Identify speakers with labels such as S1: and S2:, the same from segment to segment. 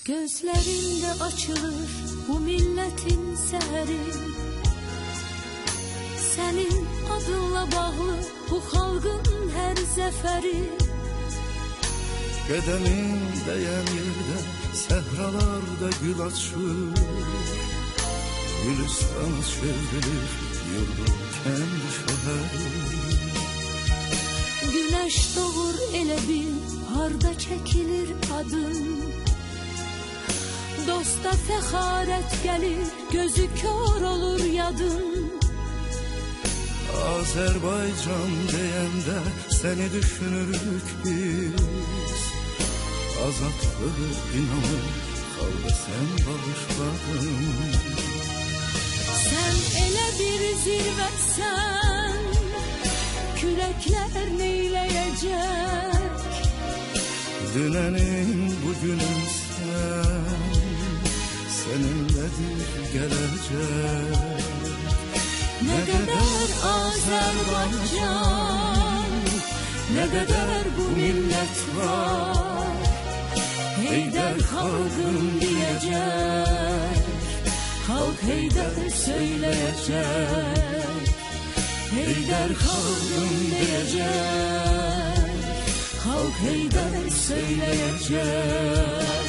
S1: Gözlerinde açılır bu milletin seheri, senin adınla bağlı bu halkın her zeferi.
S2: Qədəmin dəyən yerdə səhralarda gül açır, Gülistan çevrilir yurdu kendi şəhəri.
S1: Güneş doğur elə bil harda çekilir adın, dosta fəxarət gəlir gözü kör olur yadın.
S2: Azərbaycan deyəndə səni düşünürük biz, azadlığı inanır xalqa sən bağışladın.
S1: Sən elə bir zirvəsən, küləklər neyləyəcək?
S2: Dünənin bugünün sən, seninlədir gələcək.
S1: Ne kadar Azerbaycan, ne kadar bu millet var, Heydər halkım diyecek, halk Heydər söyleyecek. Heydər halkım diyecek, halk Heydər söyleyecek.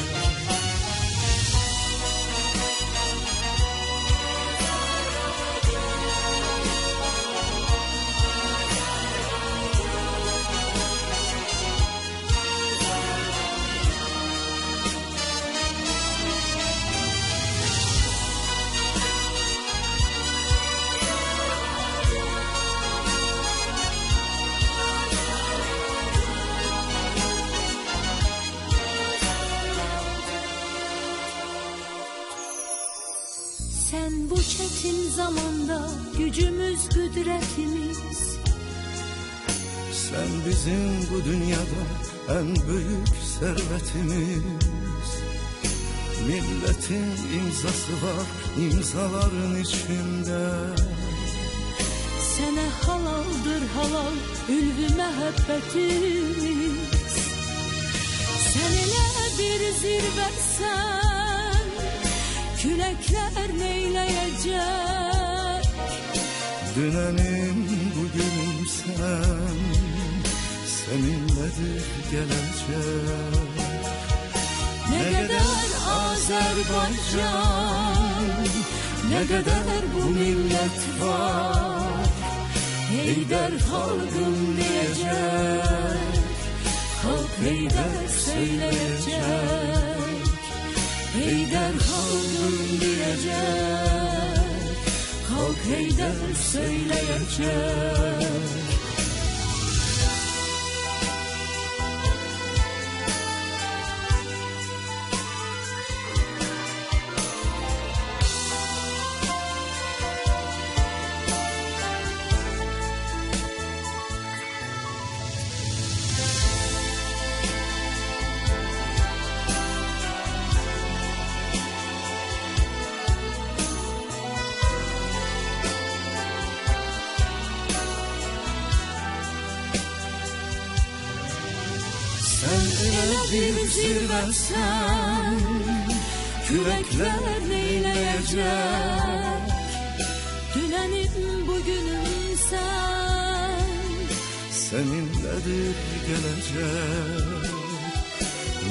S1: Sen bu çetin zamanda gücümüz, kudretimiz.
S2: Sen bizim bu dünyada en büyük servetimiz. Milletin imzası var imzaların içinde.
S1: Sene halaldır halal ülvü mehabbetimiz. Sen ele bir zirvesen, külekler neyleyecek?
S2: Dünənin bugünün sen, seninledir gelecek.
S1: Ne kadar Azerbaycan, ne kadar bu millet var, Heydər halkım diyecek, halk Heydər söyleyecek. Heydər halkım diyecek, halk Heydər söyleyecek.
S2: Sen ele bir zirvesen, kürekler neyleyecek?
S1: Dünenim bugünüm sen,
S2: seninledir gelecek.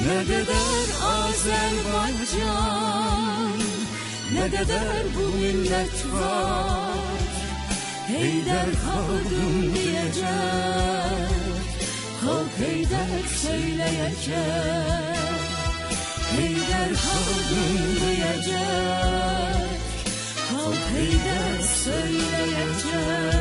S2: Ne kadar Azerbaycan, ne kadar bu millet var, Heydər halkım diyecek, halk Heydər söyleyecek. Heydər halkım diyecek, halk Heydər söyleyecek.